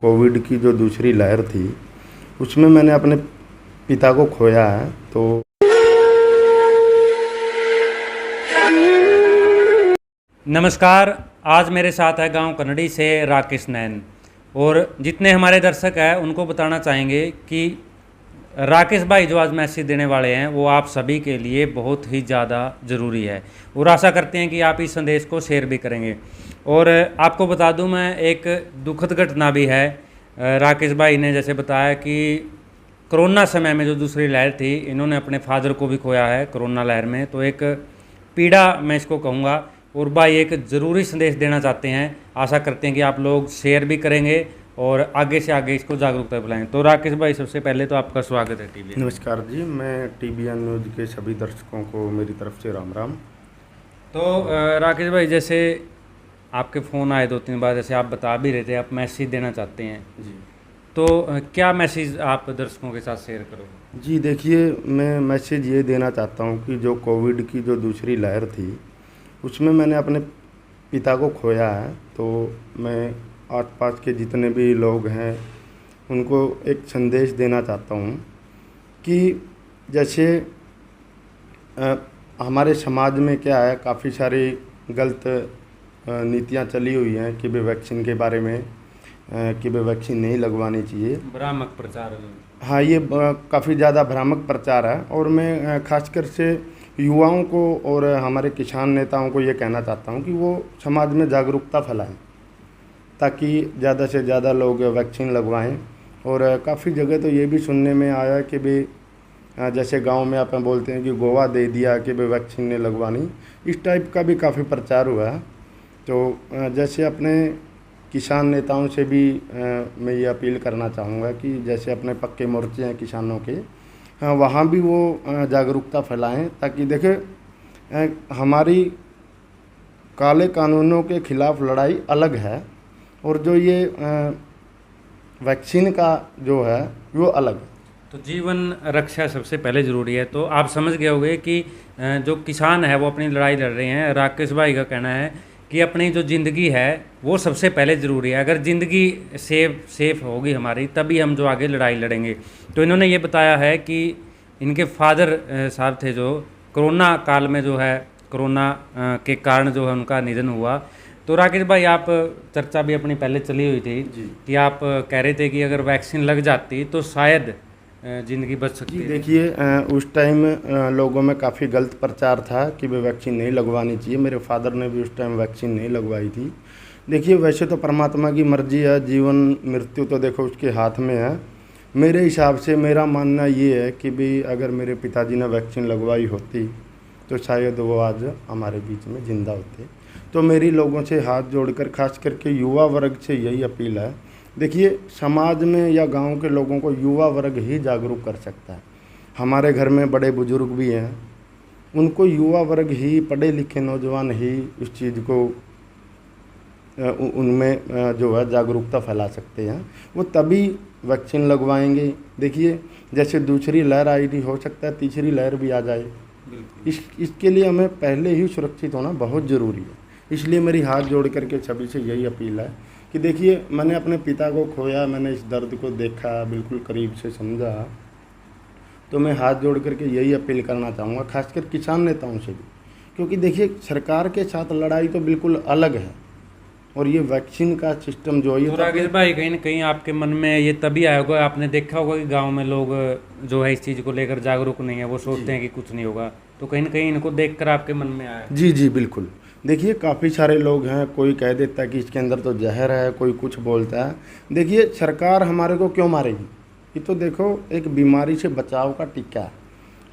Covid की जो दूसरी लहर थी, उसमें मैंने अपने पिता को खोया है। तो नमस्कार। आज मेरे साथ है गांव कनडी से राकेश नैन। और जितने हमारे दर्शक हैं उनको बताना चाहेंगे कि राकेश भाई जो आज मैसेज देने वाले हैं वो आप सभी के लिए बहुत ही ज़्यादा ज़रूरी है और आशा करते हैं कि आप इस संदेश को शेयर भी करेंगे। और आपको बता दूं, मैं एक दुखद घटना भी है। राकेश भाई ने जैसे बताया कि कोरोना समय में जो दूसरी लहर थी, इन्होंने अपने फादर को भी खोया है कोरोना लहर में। तो एक पीड़ा मैं इसको कहूँगा। और भाई एक ज़रूरी संदेश देना चाहते हैं, आशा करते हैं कि आप लोग शेयर भी करेंगे और आगे से आगे इसको जागरूकता फैलाएं। तो राकेश भाई, सबसे पहले तो आपका स्वागत है टीवी। नमस्कार जी, मैं टीबीएन न्यूज़ के सभी दर्शकों को मेरी तरफ से राम राम। तो राकेश भाई, जैसे आपके फ़ोन आए 2-3 बार, जैसे आप बता भी रहे थे आप मैसेज देना चाहते हैं, जी तो क्या मैसेज आप दर्शकों के साथ शेयर करोगे? जी, देखिए, मैं मैसेज ये देना चाहता हूँ कि जो कोविड की जो दूसरी लहर थी, उसमें मैंने अपने पिता को खोया है। तो मैं आसपास के जितने भी लोग हैं उनको एक संदेश देना चाहता हूँ कि जैसे हमारे समाज में क्या है, काफ़ी सारी गलत नीतियाँ चली हुई हैं कि भाई वैक्सीन के बारे में कि भाई वैक्सीन नहीं लगवानी चाहिए। भ्रामक प्रचार। हाँ, ये काफ़ी ज़्यादा भ्रामक प्रचार है। और मैं खासकर से युवाओं को और हमारे किसान नेताओं को ये कहना चाहता हूँ कि वो समाज में जागरूकता फैलाएं ताकि ज़्यादा से ज़्यादा लोग वैक्सीन लगवाएं। और काफ़ी जगह तो ये भी सुनने में आया कि भाई जैसे गांव में अपन बोलते हैं कि गोवा दे दिया कि भाई वैक्सीन नहीं लगवानी, इस टाइप का भी काफ़ी प्रचार हुआ है। तो जैसे अपने किसान नेताओं से भी मैं ये अपील करना चाहूँगा कि जैसे अपने पक्के मोर्चे हैं किसानों के, वहाँ भी वो जागरूकता फैलाएं ताकि देखें हमारी काले कानूनों के ख़िलाफ़ लड़ाई अलग है और जो ये वैक्सीन का जो है वो अलग है। तो जीवन रक्षा सबसे पहले ज़रूरी है। तो आप समझ गए होंगे कि जो किसान है वो अपनी लड़ाई लड़ रहे हैं। राकेश भाई का कहना है कि अपनी जो ज़िंदगी है वो सबसे पहले ज़रूरी है। अगर ज़िंदगी सेफ होगी हमारी, तभी हम जो आगे लड़ाई लड़ेंगे। तो इन्होंने ये बताया है कि इनके फादर साहब थे जो कोरोना काल में जो है कोरोना के कारण जो है उनका निधन हुआ। तो राकेश भाई, आप चर्चा भी अपनी पहले चली हुई थी कि आप कह रहे थे कि अगर वैक्सीन लग जाती तो शायद ज़िंदगी बच सकती है। देखिए, उस टाइम लोगों में काफ़ी गलत प्रचार था कि वे वैक्सीन नहीं लगवानी चाहिए। मेरे फादर ने भी उस टाइम वैक्सीन नहीं लगवाई थी। देखिए, वैसे तो परमात्मा की मर्जी है, जीवन मृत्यु तो देखो उसके हाथ में है। मेरे हिसाब से मेरा मानना ये है कि भाई अगर मेरे पिताजी ने वैक्सीन लगवाई होती तो शायद वो आज हमारे बीच में ज़िंदा होते। तो मेरी लोगों से हाथ जोड़कर, खास करके युवा वर्ग से यही अपील है। देखिए, समाज में या गांव के लोगों को युवा वर्ग ही जागरूक कर सकता है। हमारे घर में बड़े बुजुर्ग भी हैं, उनको युवा वर्ग ही, पढ़े लिखे नौजवान ही उस चीज़ को उनमें जो है जागरूकता फैला सकते हैं। वो तभी वैक्सीन लगवाएंगे। देखिए, जैसे दूसरी लहर आई थी, हो सकता है तीसरी लहर भी आ जाए। इसके लिए हमें पहले ही सुरक्षित होना बहुत ज़रूरी है। इसलिए मेरी हाथ जोड़ करके सभी से यही अपील है कि देखिए, मैंने अपने पिता को खोया, मैंने इस दर्द को देखा, बिल्कुल करीब से समझा। तो मैं हाथ जोड़ करके यही अपील करना चाहूँगा, खासकर किसान नेताओं से भी, क्योंकि देखिए सरकार के साथ लड़ाई तो बिल्कुल अलग है और ये वैक्सीन का सिस्टम जो है। तो राकेश भाई, कहीं ना कहीं आपके मन में ये तभी आया होगा, आपने देखा होगा कि गाँव में लोग जो है इस चीज़ को लेकर जागरूक नहीं है, वो सोचते हैं कि कुछ नहीं होगा। तो कहीं ना कहीं इनको देखकर आपके मन में आया। जी जी बिल्कुल। देखिए, काफ़ी सारे लोग हैं, कोई कह देता है कि इसके अंदर तो जहर है, कोई कुछ बोलता है। देखिए, सरकार हमारे को क्यों मारेगी? ये तो देखो एक बीमारी से बचाव का टीका है।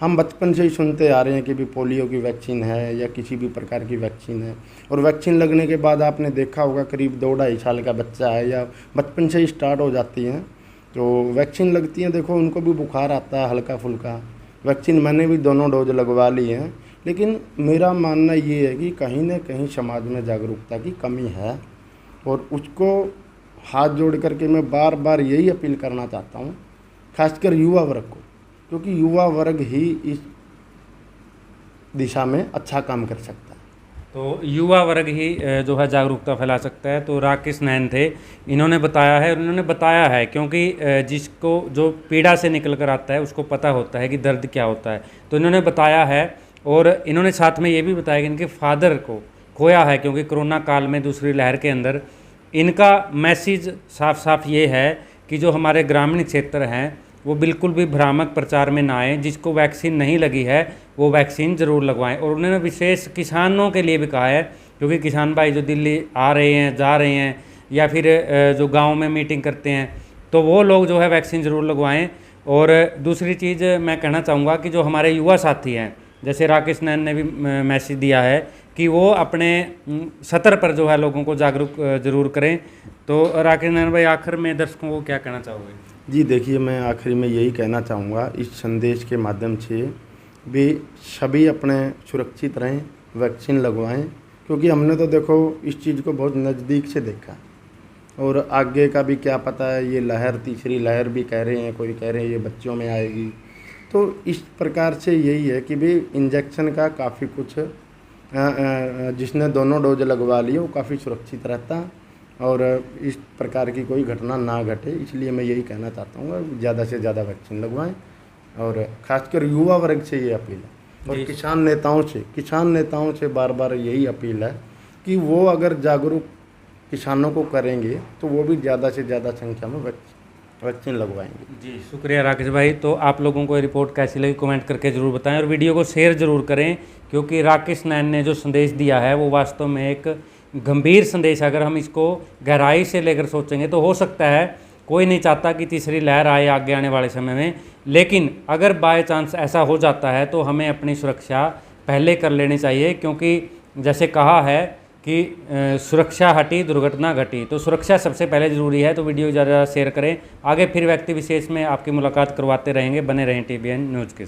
हम बचपन से ही सुनते आ रहे हैं कि भी पोलियो की वैक्सीन है या किसी भी प्रकार की वैक्सीन है। और वैक्सीन लगने के बाद आपने देखा होगा करीब 2-2.5 साल का बच्चा है या बचपन से ही स्टार्ट हो जाती हैं, तो वैक्सीन लगती हैं, देखो उनको भी बुखार आता है हल्का फुल्का। वैक्सीन मैंने भी दोनों डोज लगवा ली हैं। लेकिन मेरा मानना ये है कि कहीं ना कहीं समाज में जागरूकता की कमी है और उसको हाथ जोड़ करके मैं बार बार यही अपील करना चाहता हूँ, खासकर युवा वर्ग को, क्योंकि युवा वर्ग ही इस दिशा में अच्छा काम कर सकता है। तो युवा वर्ग ही जो है जागरूकता फैला सकता है। तो राकेश नैन थे, इन्होंने बताया है, और इन्होंने बताया है क्योंकि जिसको जो पीड़ा से निकल कर आता है उसको पता होता है कि दर्द क्या होता है। तो इन्होंने बताया है, और इन्होंने साथ में ये भी बताया कि इनके फादर को खोया है, क्योंकि कोरोना काल में दूसरी लहर के अंदर इनका मैसेज साफ साफ ये है कि जो हमारे ग्रामीण क्षेत्र हैं वो बिल्कुल भी भ्रामक प्रचार में ना आए। जिसको वैक्सीन नहीं लगी है वो वैक्सीन ज़रूर लगवाएं। और उन्होंने विशेष किसानों के लिए भी कहा है, क्योंकि किसान भाई जो दिल्ली आ रहे हैं, जा रहे हैं, या फिर जो गांव में मीटिंग करते हैं, तो वो लोग जो है वैक्सीन ज़रूर लगवाएं। और दूसरी चीज़ मैं कहना चाहूँगा कि जो हमारे युवा साथी हैं, जैसे राकेश नैन ने भी मैसेज दिया है कि वो अपने सतर पर जो है लोगों को जागरूक ज़रूर करें। तो राकेश नैन भाई, आखिर में दर्शकों को क्या कहना चाहोगे? जी देखिए, मैं आखिर में यही कहना चाहूँगा इस संदेश के माध्यम से भी सभी अपने सुरक्षित रहें, वैक्सीन लगवाएं, क्योंकि हमने तो देखो इस चीज़ को बहुत नज़दीक से देखा, और आगे का भी क्या पता है, ये लहर, तीसरी लहर भी कह रहे हैं, कोई कह रहे हैं ये बच्चों में आएगी। तो इस प्रकार से यही है कि भी इंजेक्शन का काफ़ी कुछ जिसने दोनों डोज लगवा लिए वो काफ़ी सुरक्षित रहता, और इस प्रकार की कोई घटना ना घटे। इसलिए मैं यही कहना चाहता हूँ ज़्यादा से ज़्यादा वैक्सीन लगवाएं, और ख़ासकर युवा वर्ग से ये अपील है, और किसान नेताओं से बार बार यही अपील है कि वो अगर जागरूक किसानों को करेंगे तो वो भी ज़्यादा से ज़्यादा संख्या में वैक्सीन लगवाएंगे। जी शुक्रिया राकेश भाई। तो आप लोगों को ये रिपोर्ट कैसी लगी कमेंट करके ज़रूर बताएं, और वीडियो को शेयर ज़रूर करें, क्योंकि राकेश नैन ने जो संदेश दिया है वो वास्तव में एक गंभीर संदेश है। अगर हम इसको गहराई से लेकर सोचेंगे तो हो सकता है, कोई नहीं चाहता कि तीसरी लहर आए आगे आने वाले समय में, लेकिन अगर बाय चांस ऐसा हो जाता है तो हमें अपनी सुरक्षा पहले कर लेनी चाहिए, क्योंकि जैसे कहा है कि सुरक्षा हटी दुर्घटना घटी। तो सुरक्षा सबसे पहले ज़रूरी है। तो वीडियो ज़्यादा शेयर करें। आगे फिर व्यक्ति विशेष में आपकी मुलाकात करवाते रहेंगे। बने रहें TVN न्यूज़ के साथ।